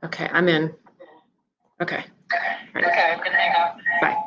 Okay, I'm in. Okay. Right. Okay, I'm gonna hang up. Bye.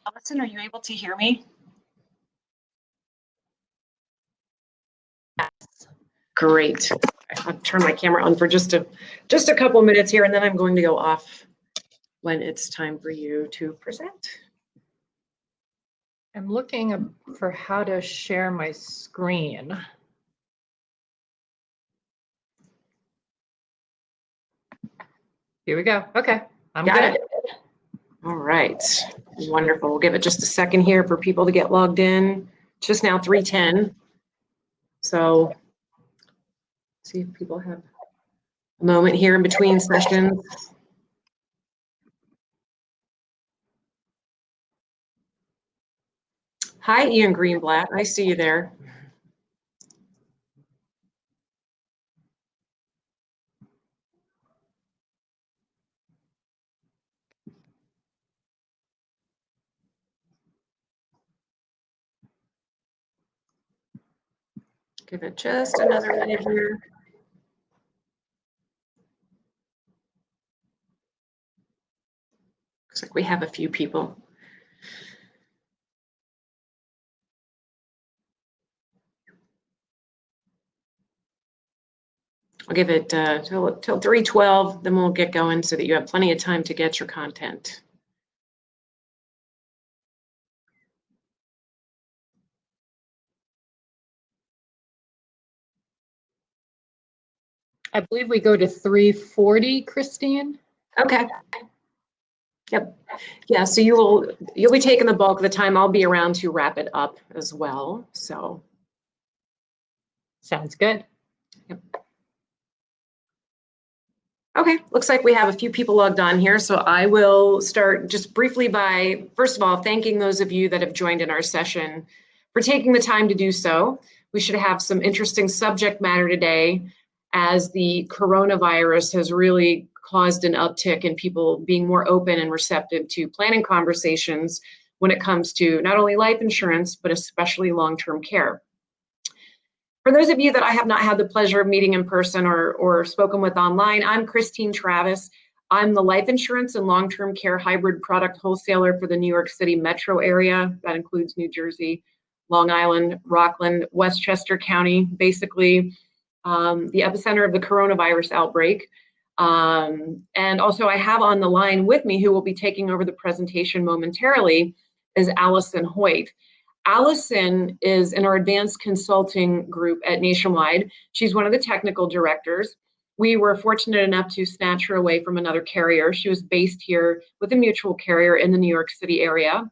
Allison, are you able to hear me? Great. I'll turn my camera on for just a couple minutes here, and then I'm going to go off when it's time for you to present. I'm looking for how to share my screen. Here we go. Okay, I'm Got good. it. All right, wonderful. We'll give it just a second here for people to get logged in. It's just now 3:10. So see if people have a moment here in between sessions. Hi, Ian Greenblatt. I see you there. Give it just another minute here. Looks like we have a few people. I'll give it till 3:12, then we'll get going so that you have plenty of time to get your content. I believe we go to 3:40, Christine. Okay. Yep. Yeah, so you'll be taking the bulk of the time. I'll be around to wrap it up as well. So Sounds good. yep. Okay, looks like we have a few people logged on here. So I will start just briefly by, first of all, thanking those of you that have joined in our session for taking the time to do so. We should have some interesting subject matter today, as the coronavirus has really caused an uptick in people being more open and receptive to planning conversations when it comes to not only life insurance, but especially long-term care. For those of you that I have not had the pleasure of meeting in person or spoken with online, I'm Christine Travis. I'm the life insurance and long-term care hybrid product wholesaler for the New York City metro area. That includes New Jersey, Long Island, Rockland, Westchester County, basically the epicenter of the coronavirus outbreak. And also I have on the line with me, who will be taking over the presentation momentarily, is Allison Hoyt. Allison is in our advanced consulting group at Nationwide. She's one of the technical directors. We were fortunate enough to snatch her away from another carrier. She was based here with a mutual carrier in the New York City area,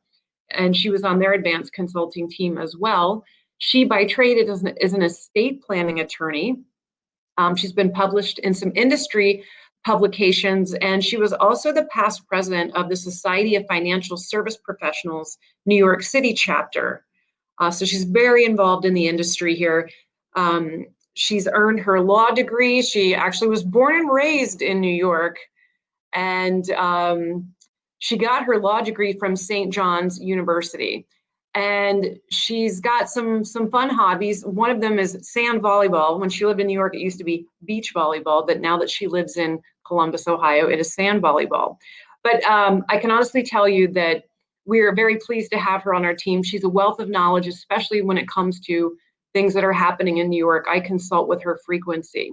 and she was on their advanced consulting team as well. She, by trade, is an estate planning attorney. She's been published in some industry publications, and she was also the past president of the Society of Financial Service Professionals New York City chapter. So she's very involved in the industry here. She's earned her law degree. She actually was born and raised in New York, and she got her law degree from St. John's University. And she's got some fun hobbies. One of them is sand volleyball. When she lived in New York, it used to be beach volleyball, but now that she lives in Columbus, Ohio, it is sand volleyball. But I can honestly tell you that we are very pleased to have her on our team. She's a wealth of knowledge, especially when it comes to things that are happening in New York. I consult with her frequency.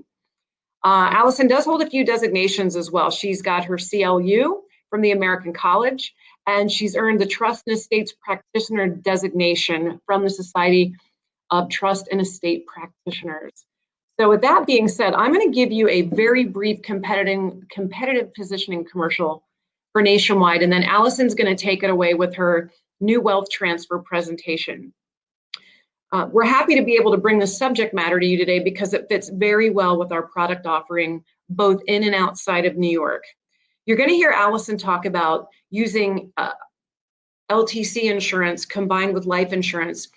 Allison does hold a few designations as well. She's got her CLU from the American College, and she's earned the Trust and Estates Practitioner designation from the Society of Trust and Estate Practitioners. So with that being said, I'm going to give you a very brief competitive positioning commercial for Nationwide, and then Allison's going to take it away with her new wealth transfer presentation. We're happy to be able to bring the subject matter to you today because it fits very well with our product offering, both in and outside of New York. You're going to hear Allison talk about using LTC insurance combined with life insurance,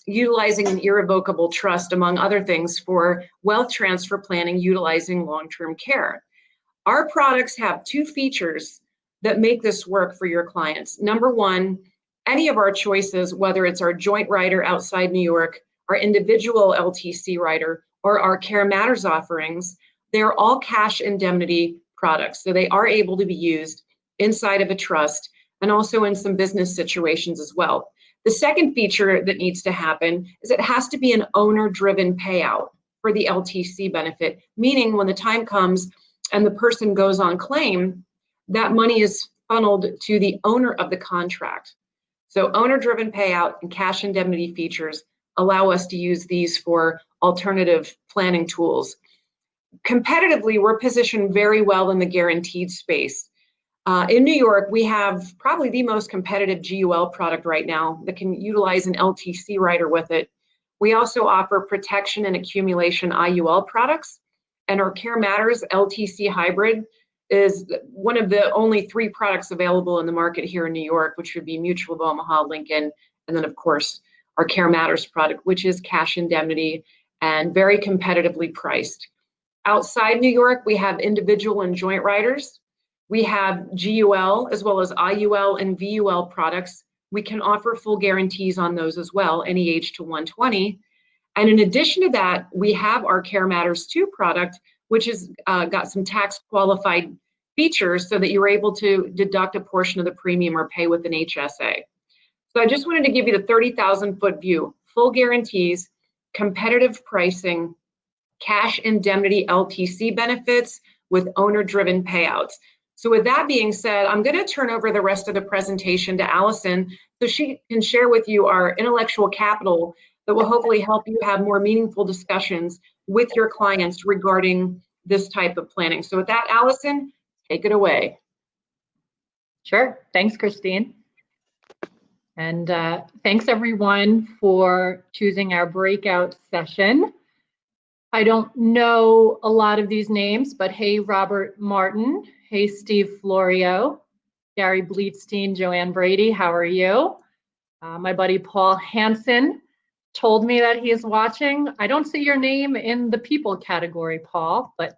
utilizing an irrevocable trust, among other things, for wealth transfer planning utilizing long-term care. Our products have two features that make this work for your clients. Number one, any of our choices, whether it's our joint rider outside New York, our individual LTC rider, or our Care Matters offerings, they're all cash indemnity products. So they are able to be used inside of a trust and also in some business situations as well. The second feature that needs to happen is it has to be an owner-driven payout for the LTC benefit, meaning when the time comes and the person goes on claim, that money is funneled to the owner of the contract. So owner-driven payout and cash indemnity features allow us to use these for alternative planning tools. Competitively, we're positioned very well in the guaranteed space. In New York, we have probably the most competitive GUL product right now that can utilize an LTC rider with it. We also offer protection and accumulation IUL products, and our Care Matters LTC hybrid is one of the only 3 products available in the market here in New York, which would be Mutual of Omaha, Lincoln, and then of course our Care Matters product, which is cash indemnity and very competitively priced. Outside New York, we have individual and joint riders. We have GUL as well as IUL and VUL products. We can offer full guarantees on those as well, any age to 120. And in addition to that, we have our Care Matters 2 product, which has got some tax qualified features so that you're able to deduct a portion of the premium or pay with an HSA. So I just wanted to give you the 30,000 foot view, full guarantees, competitive pricing, cash indemnity LTC benefits with owner-driven payouts. So with that being said, I'm going to turn over the rest of the presentation to Allison so she can share with you our intellectual capital that will hopefully help you have more meaningful discussions with your clients regarding this type of planning. So with that, Allison, take it away. Sure. Thanks, Christine. And thanks everyone for choosing our breakout session. I don't know a lot of these names, but hey, Robert Martin. Hey, Steve Florio, Gary Bleetstein, Joanne Brady, how are you? My buddy Paul Hansen told me that he is watching. I don't see your name in the people category, Paul, but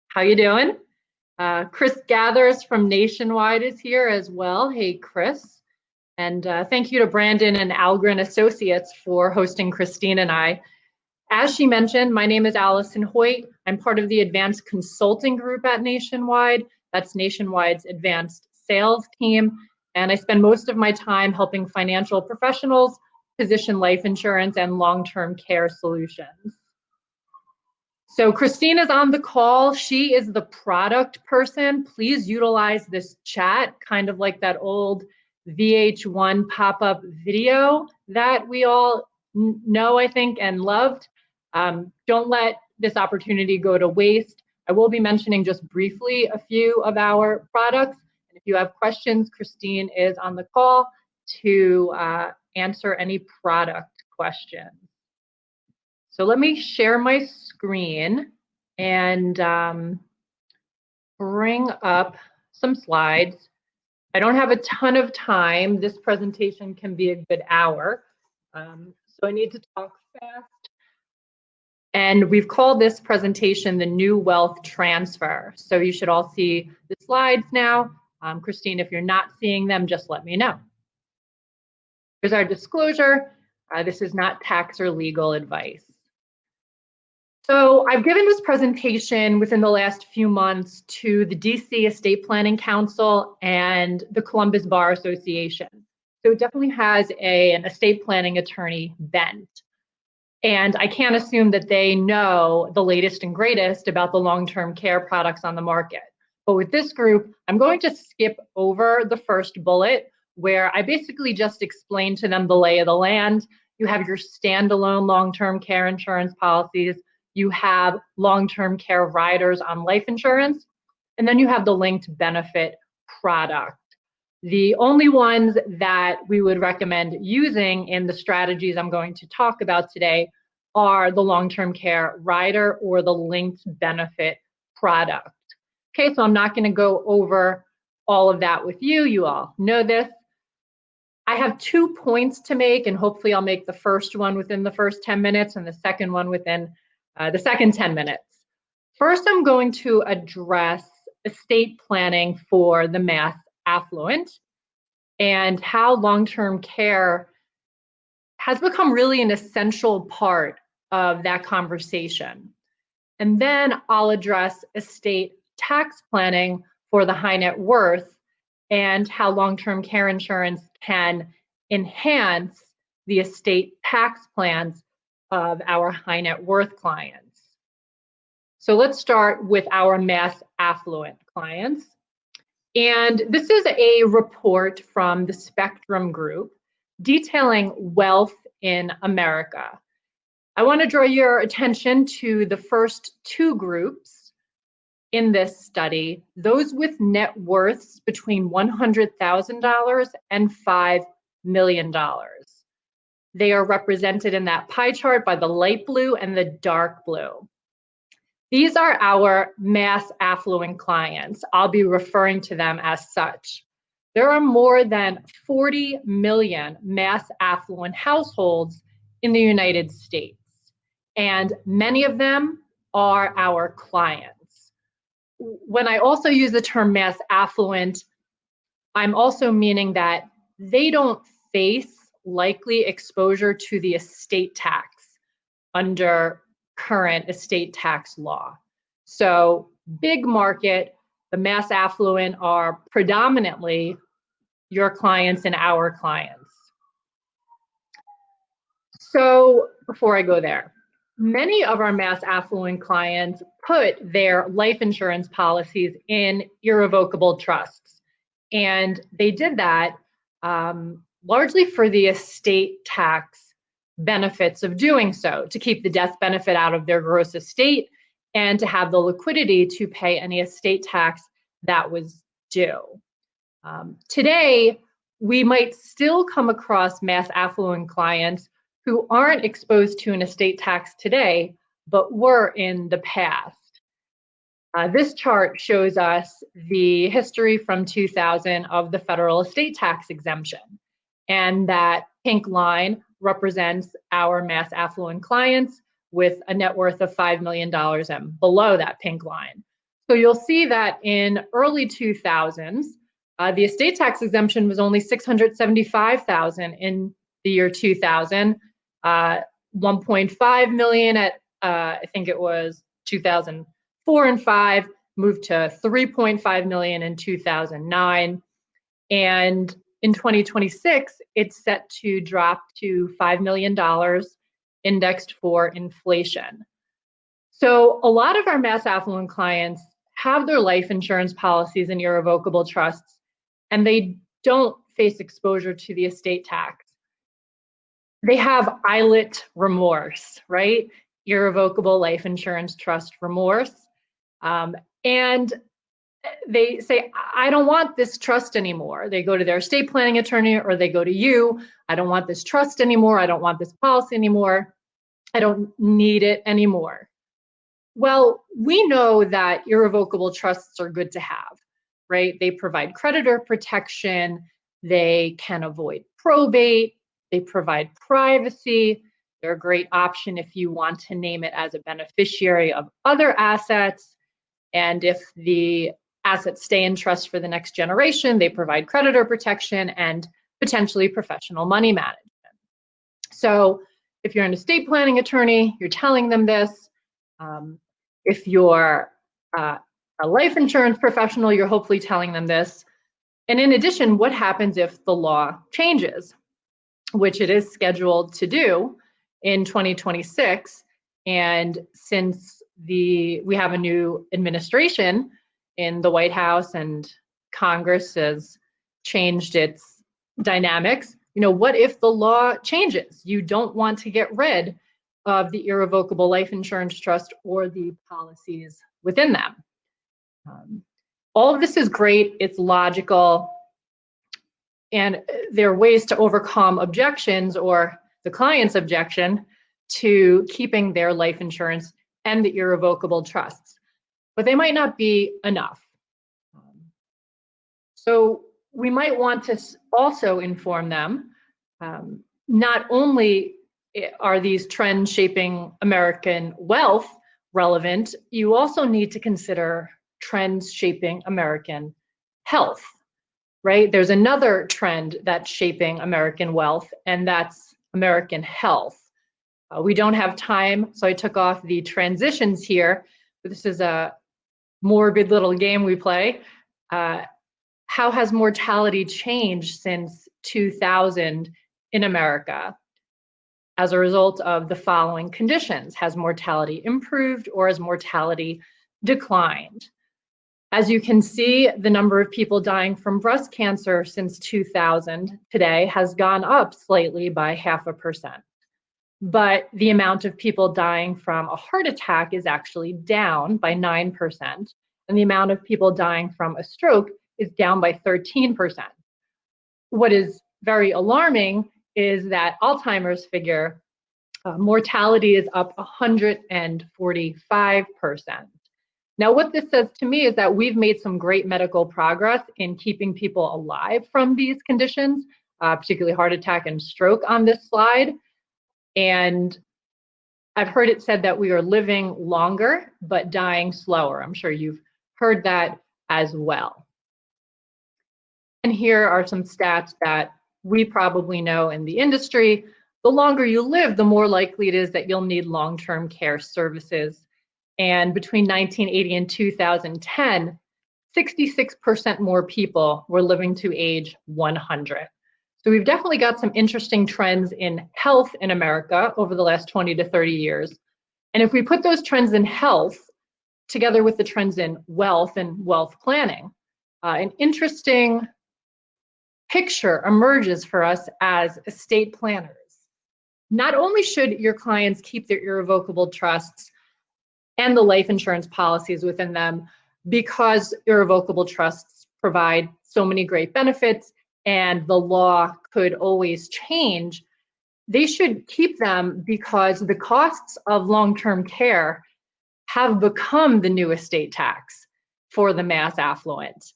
how you doing? Chris Gathers from Nationwide is here as well. Hey, Chris. And thank you to Brandon and Algren Associates for hosting Christine and I. As she mentioned, my name is Allison Hoyt. I'm part of the advanced consulting group at Nationwide. That's Nationwide's advanced sales team. And I spend most of my time helping financial professionals position life insurance and long-term care solutions. So Christine is on the call. She is the product person. Please utilize this chat, kind of like that old VH1 pop-up video that we all know, I think, and loved. Don't let this opportunity go to waste. I will be mentioning just briefly a few of our products. And if you have questions, Christine is on the call to answer any product questions. So let me share my screen and bring up some slides. I don't have a ton of time. This presentation can be a good hour. So I need to talk fast. And we've called this presentation the New Wealth Transfer. So you should all see the slides now. Christine, if you're not seeing them, just let me know. Here's our disclosure. This is not tax or legal advice. So I've given this presentation within the last few months to the DC Estate Planning Council and the Columbus Bar Association. So it definitely has an estate planning attorney bent. And I can't assume that they know the latest and greatest about the long-term care products on the market. But with this group, I'm going to skip over the first bullet where I basically just explained to them the lay of the land. You have your standalone long-term care insurance policies. You have long-term care riders on life insurance, and then you have the linked benefit product. The only ones that we would recommend using in the strategies I'm going to talk about today are the long-term care rider or the linked benefit product. Okay, so I'm not going to go over all of that with you. You all know this. I have 2 points to make, and hopefully I'll make the first one within the first 10 minutes and the second one within the second 10 minutes. First, I'm going to address estate planning for the mass affluent and how long-term care has become really an essential part of that conversation. And then I'll address estate tax planning for the high net worth and how long-term care insurance can enhance the estate tax plans of our high net worth clients. So let's start with our mass affluent clients. And this is a report from the Spectrum Group detailing wealth in America. I want to draw your attention to the first 2 groups in this study, those with net worths between $100,000 and $5 million. They are represented in that pie chart by the light blue and the dark blue. These are our mass affluent clients. I'll be referring to them as such. There are more than 40 million mass affluent households in the United States, and many of them are our clients. When I also use the term mass affluent, I'm also meaning that they don't face likely exposure to the estate tax under current estate tax law. So big market, the mass affluent are predominantly your clients and our clients. So before I go there, many of our mass affluent clients put their life insurance policies in irrevocable trusts. And they did that largely for the estate tax benefits of doing so, to keep the death benefit out of their gross estate and to have the liquidity to pay any estate tax that was due. Today, we might still come across mass affluent clients who aren't exposed to an estate tax today, but were in the past. This chart shows us the history from 2000 of the federal estate tax exemption. And that pink line represents our mass affluent clients with a net worth of $5 million and below that pink line. So you'll see that in early 2000s, the estate tax exemption was only $675,000 in the year 2000, 1.5 million at I think it was 2004 and 5, moved to 3.5 million in 2009, and in 2026, it's set to drop to $5 million indexed for inflation. So a lot of our mass affluent clients have their life insurance policies in irrevocable trusts, and they don't face exposure to the estate tax. They have ILIT remorse, right? Irrevocable life insurance trust remorse. And they say, I don't want this trust anymore. They go to their estate planning attorney or they go to you. I don't want this trust anymore. I don't want this policy anymore. I don't need it anymore. Well, we know that irrevocable trusts are good to have, right? They provide creditor protection. They can avoid probate. They provide privacy. They're a great option if you want to name it as a beneficiary of other assets. And if the assets stay in trust for the next generation, they provide creditor protection and potentially professional money management. So if you're an estate planning attorney, you're telling them this. If you're a life insurance professional, you're hopefully telling them this. And in addition, what happens if the law changes, which it is scheduled to do in 2026? And since we have a new administration in the White House and Congress has changed its dynamics, what if the law changes? You don't want to get rid of the irrevocable life insurance trust or the policies within them. All of this is great, it's logical, and there are ways to overcome objections or the client's objection to keeping their life insurance and the irrevocable trusts, but they might not be enough. So we might want to also inform them, not only are these trends shaping American wealth relevant, you also need to consider trends shaping American health, right? There's another trend that's shaping American wealth, and that's American health. We don't have time, so I took off the transitions here, but this is a morbid little game we play. How has mortality changed since 2000 in America as a result of the following conditions? Has mortality improved or has mortality declined? As you can see, the number of people dying from breast cancer since 2000 today has gone up slightly by 0.5%. But the amount of people dying from a heart attack is actually down by 9%. And the amount of people dying from a stroke is down by 13%. What is very alarming is that Alzheimer's figure, mortality is up 145%. Now, what this says to me is that we've made some great medical progress in keeping people alive from these conditions, particularly heart attack and stroke on this slide. And I've heard it said that we are living longer, but dying slower. I'm sure you've heard that as well. And here are some stats that we probably know in the industry. The longer you live, the more likely it is that you'll need long-term care services. And between 1980 and 2010, 66% more people were living to age 100. So we've definitely got some interesting trends in health in America over the last 20 to 30 years. And if we put those trends in health together with the trends in wealth and wealth planning, an interesting picture emerges for us as estate planners. Not only should your clients keep their irrevocable trusts and the life insurance policies within them, because irrevocable trusts provide so many great benefits and the law could always change, they should keep them because the costs of long-term care have become the new estate tax for the mass affluent.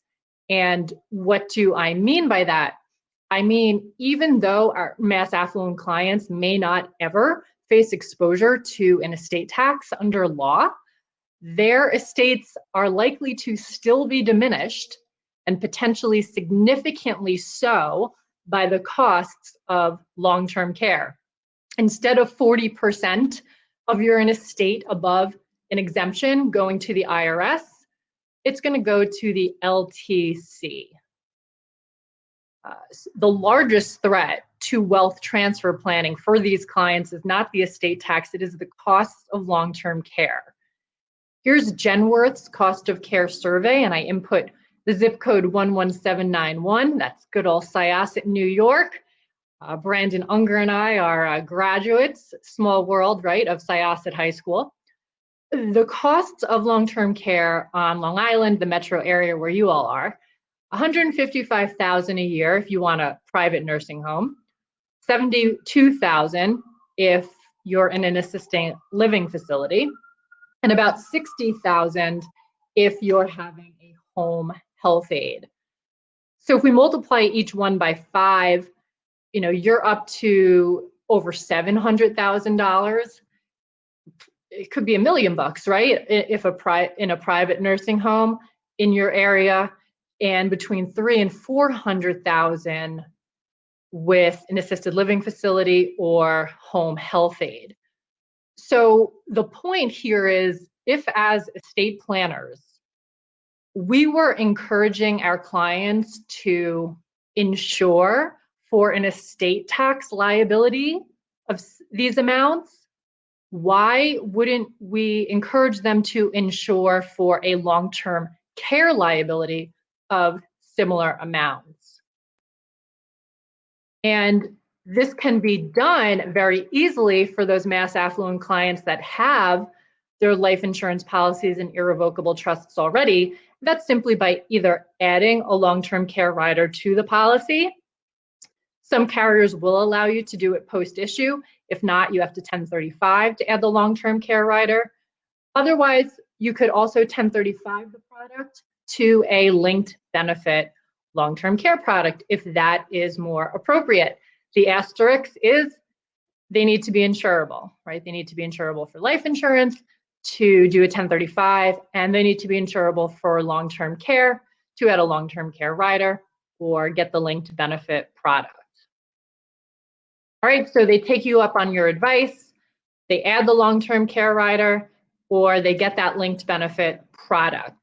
And what do I mean by that? I mean, even though our mass affluent clients may not ever face exposure to an estate tax under law, their estates are likely to still be diminished and potentially significantly so by the costs of long-term care. Instead of 40% of your estate above an exemption going to the IRS, it's going to go to the LTC. The largest threat to wealth transfer planning for these clients is not the estate tax, it is the costs of long-term care. Here's Genworth's cost of care survey, and I input the zip code 11791. That's good old Syosset, New York. Brandon Unger and I are graduates, small world, right, of Syosset High School. the costs of long-term care on Long Island, the metro area where you all are, $155,000 a year if you want a private nursing home, $72,000 if you're in an assisted living facility, and about $60,000 if you're having a home health aide. So if we multiply each one by 5, you're up to over $700,000. It could be $1 million bucks, right? If in a private nursing home in your area, and between $300,000 and $400,000 with an assisted living facility or home health aide. So the point here is, if as estate planners, we were encouraging our clients to insure for an estate tax liability of these amounts, why wouldn't we encourage them to insure for a long-term care liability of similar amounts? And this can be done very easily for those mass affluent clients that have their life insurance policies and irrevocable trusts already. That's simply by either adding a long-term care rider to the policy. Some carriers will allow you to do it post-issue. If not, you have to 1035 to add the long-term care rider. Otherwise, you could also 1035 the product to a linked benefit long-term care product if that is more appropriate. The asterisk is they need to be insurable, right? They need to be insurable for life insurance to do a 1035, and they need to be insurable for long-term care to add a long-term care rider or get the linked benefit product. All right, so they take you up on your advice, they add the long-term care rider, or they get that linked benefit product.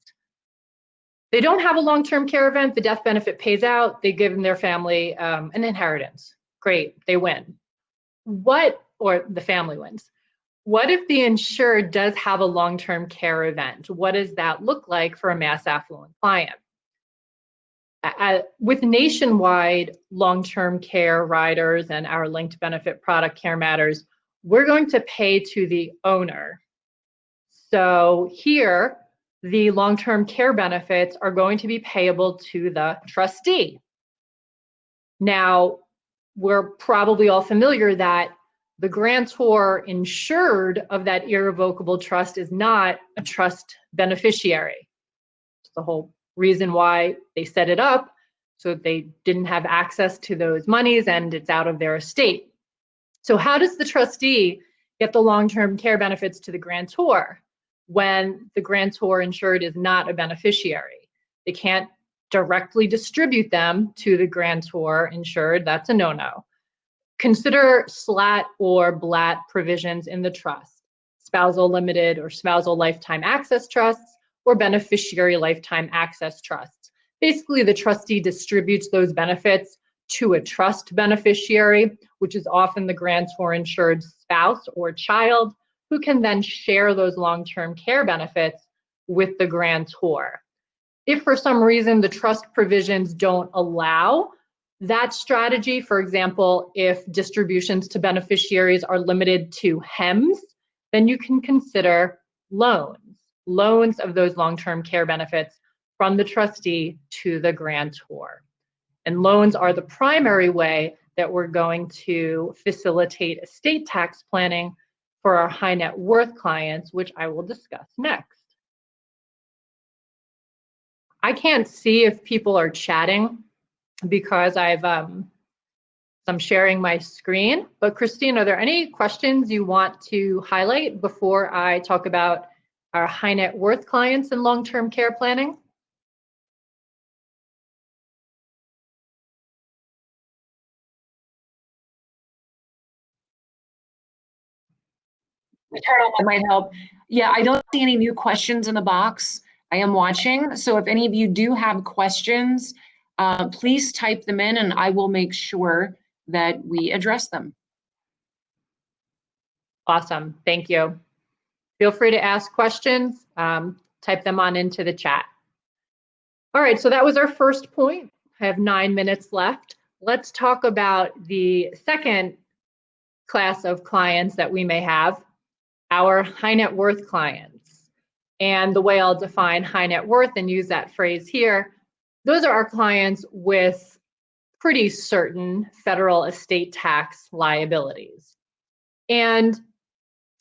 They don't have a long-term care event, the death benefit pays out, they give their family an inheritance. Great, they win. Or the family wins. What if the insured does have a long-term care event? What does that look like for a mass affluent client? With nationwide long-term care riders and our linked benefit product Care Matters, we're going to pay to the owner. So here, the long-term care benefits are going to be payable to the trustee. Now, we're probably all familiar that the grantor insured of that irrevocable trust is not a trust beneficiary. It's the whole reason why they set it up, so they didn't have access to those monies and it's out of their estate. So how does the trustee get the long-term care benefits to the grantor when the grantor insured is not a beneficiary? They can't directly distribute them to the grantor insured. That's a no-no. Consider SLAT or BLAT provisions in the trust, spousal limited or spousal lifetime access trusts, or beneficiary lifetime access trusts. Basically, the trustee distributes those benefits to a trust beneficiary, which is often the grantor insured spouse or child, who can then share those long-term care benefits with the grantor. If for some reason the trust provisions don't allow that strategy, for example, if distributions to beneficiaries are limited to HEMS, then you can consider loans of those long-term care benefits from the trustee to the grantor. And loans are the primary way that we're going to facilitate estate tax planning for our high net worth clients, which I will discuss next. I can't see if people are chatting because I'm sharing my screen. But Christine, are there any questions you want to highlight before I talk about our high net worth clients and long-term care planning? Turn on might help. Yeah, I don't see any new questions in the box. I am watching. So if any of you do have questions, please type them in and I will make sure that we address them. Awesome, thank you. Feel free to ask questions, type them on into the chat. All right, so that was our first point. I have 9 minutes left. Let's talk about the second class of clients that we may have, our high net worth clients. And the way I'll define high net worth and use that phrase here, those are our clients with pretty certain federal estate tax liabilities. And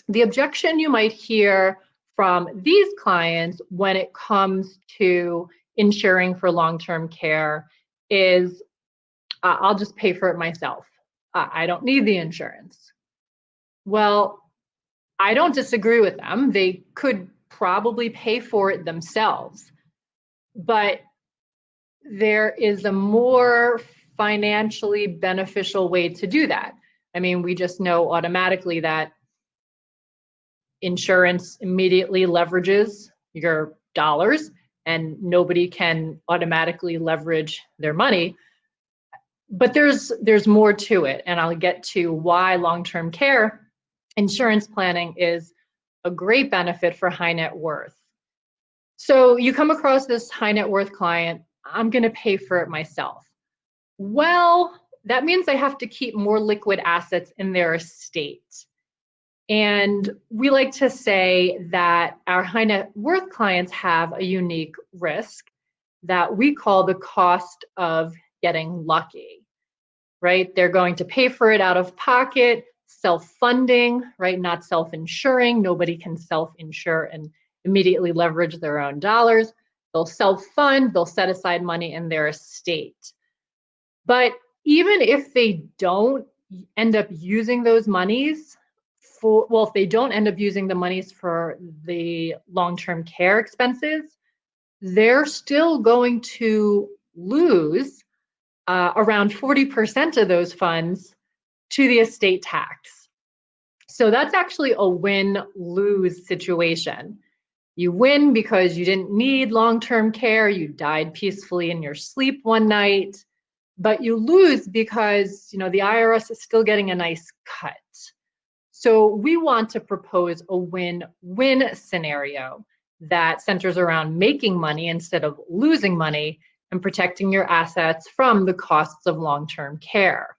the objection you might hear from these clients when it comes to insuring for long-term care is, I'll just pay for it myself. I don't need the insurance. Well, I don't disagree with them. They could probably pay for it themselves, but there is a more financially beneficial way to do that. I mean, we just know automatically that insurance immediately leverages your dollars, and nobody can automatically leverage their money. But there's more to it, and I'll get to why long-term care insurance planning is a great benefit for high net worth. So you come across this high net worth client, I'm going to pay for it myself. Well, that means I have to keep more liquid assets in their estate. And we like to say that our high net worth clients have a unique risk that we call the cost of getting lucky, right? They're going to pay for it out of pocket, self-funding, right? Not self-insuring. Nobody can self-insure and immediately leverage their own dollars. They'll self-fund, they'll set aside money in their estate. But even if they don't end up using those monies if they don't end up using the monies for the long-term care expenses, they're still going to lose around 40% of those funds to the estate tax. So that's actually a win-lose situation. You win because you didn't need long-term care, you died peacefully in your sleep one night, but you lose because, the IRS is still getting a nice cut. So we want to propose a win-win scenario that centers around making money instead of losing money and protecting your assets from the costs of long-term care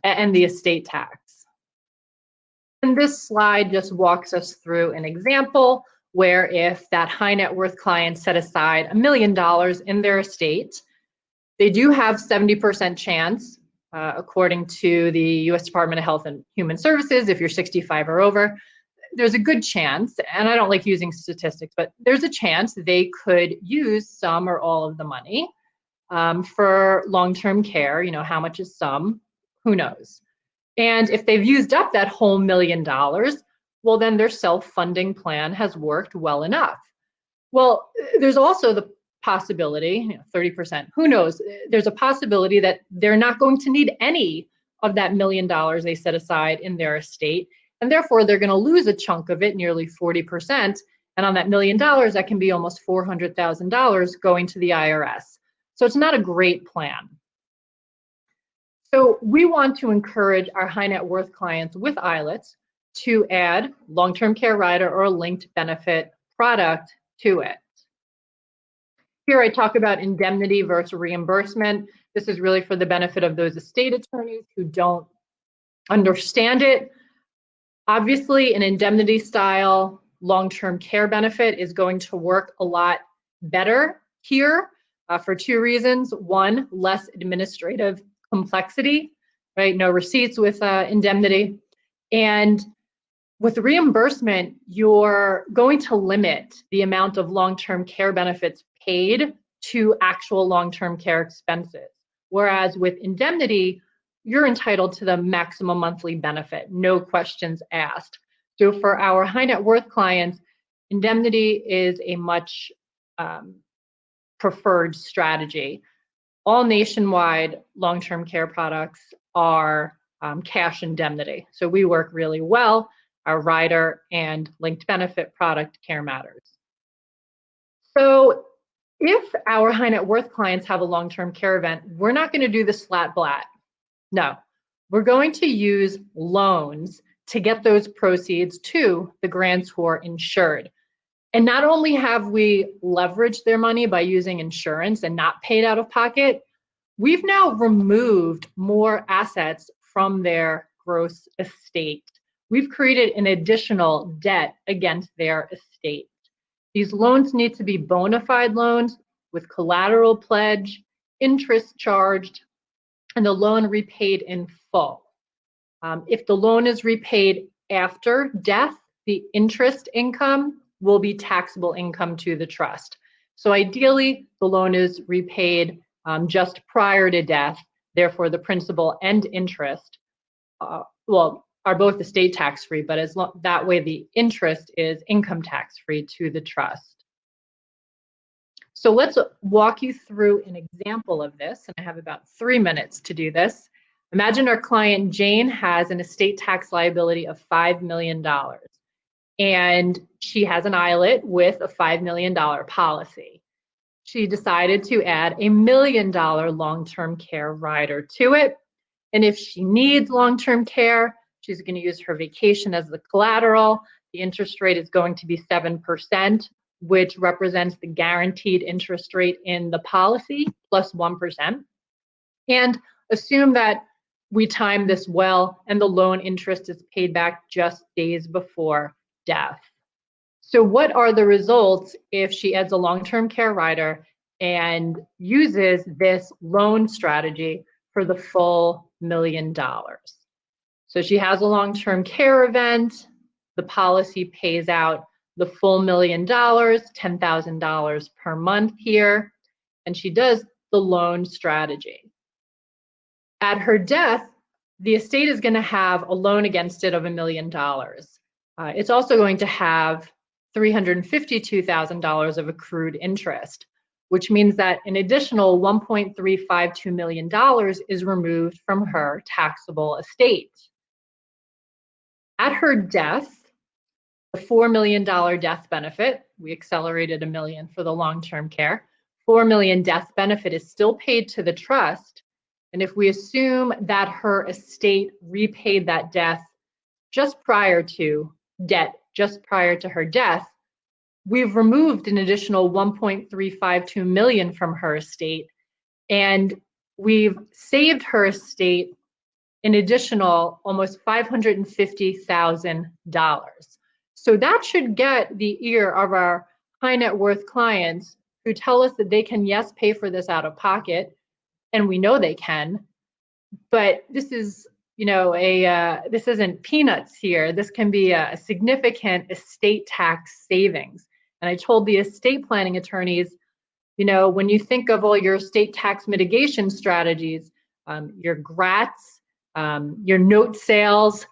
and the estate tax. And this slide just walks us through an example where if that high net worth client set aside $1 million in their estate, they do have 70% chance, according to the U.S. Department of Health and Human Services, if you're 65 or over, there's a good chance, and I don't like using statistics, but there's a chance they could use some or all of the money for long-term care. How much is some? Who knows? And if they've used up that whole $1 million, well, then their self-funding plan has worked well enough. Well, there's also the possibility, 30%, who knows? There's a possibility that they're not going to need any of that $1 million they set aside in their estate, and therefore they're going to lose a chunk of it, nearly 40%. And on that $1 million, that can be almost $400,000 going to the IRS. So it's not a great plan. So we want to encourage our high net worth clients with ILETs to add long-term care rider or a linked benefit product to it. Here I talk about indemnity versus reimbursement. This is really for the benefit of those estate attorneys who don't understand it. Obviously, an indemnity style long-term care benefit is going to work a lot better here for two reasons. One, less administrative complexity, right? No receipts with indemnity. And with reimbursement, you're going to limit the amount of long-term care benefits paid to actual long-term care expenses. Whereas with indemnity, you're entitled to the maximum monthly benefit, no questions asked. So for our high net worth clients, indemnity is a much preferred strategy. All nationwide long-term care products are cash indemnity. So we work really well. Our rider and linked benefit product Care Matters. So if our high net worth clients have a long-term care event, we're not going to do the slat blat. No, we're going to use loans to get those proceeds to the grantor insured. And not only have we leveraged their money by using insurance and not paid out of pocket, we've now removed more assets from their gross estate. We've created an additional debt against their estate These loans need to be bona fide loans with collateral pledge, interest charged, and the loan repaid in full. If the loan is repaid after death, the interest income will be taxable income to the trust. So ideally, the loan is repaid just prior to death. Therefore, the principal and interest, are both estate tax-free, but that way the interest is income tax-free to the trust. So let's walk you through an example of this, and I have about 3 minutes to do this. Imagine our client Jane has an estate tax liability of $5 million, and she has an ILET with a $5 million policy. She decided to add a $1 million long-term care rider to it. And if she needs long-term care, she's going to use her vacation as the collateral. The interest rate is going to be 7%, which represents the guaranteed interest rate in the policy plus 1%. And assume that we time this well and the loan interest is paid back just days before death. So what are the results if she adds a long-term care rider and uses this loan strategy for the full $1 million? So she has a long-term care event, the policy pays out the full $1 million, $10,000 per month here, and she does the loan strategy. At her death, the estate is going to have a loan against it of $1 million. It's also going to have $352,000 of accrued interest, which means that an additional $1.352 million is removed from her taxable estate. At her death, the $4 million death benefit, we accelerated $1 million for the long-term care, $4 million death benefit is still paid to the trust. And if we assume that her estate repaid that death just prior to her death, we've removed an additional $1.352 million from her estate, and we've saved her estate an additional almost $550,000. So that should get the ear of our high net worth clients who tell us that they can, yes, pay for this out of pocket, and we know they can, but this is, this isn't peanuts here. This can be a significant estate tax savings. And I told the estate planning attorneys, when you think of all your estate tax mitigation strategies, your grats, your note sales,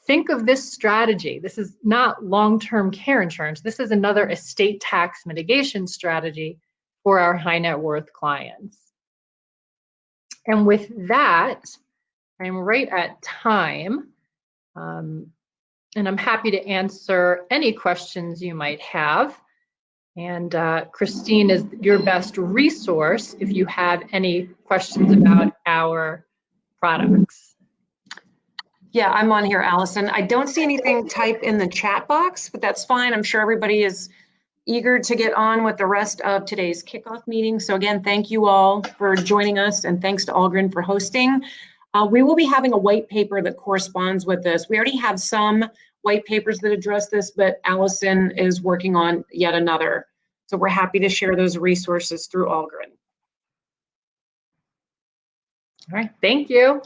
think of this strategy. This is not long-term care insurance. This is another estate tax mitigation strategy for our high net worth clients. And with that, I'm right at time, and I'm happy to answer any questions you might have. And Christine is your best resource if you have any questions about our products. Yeah, I'm on here, Allison. I don't see anything typed in the chat box, but that's fine. I'm sure everybody is eager to get on with the rest of today's kickoff meeting. So again, thank you all for joining us, and thanks to Algren for hosting. We will be having a white paper that corresponds with this. We already have some white papers that address this, but Allison is working on yet another. So we're happy to share those resources through Algren. All right, thank you.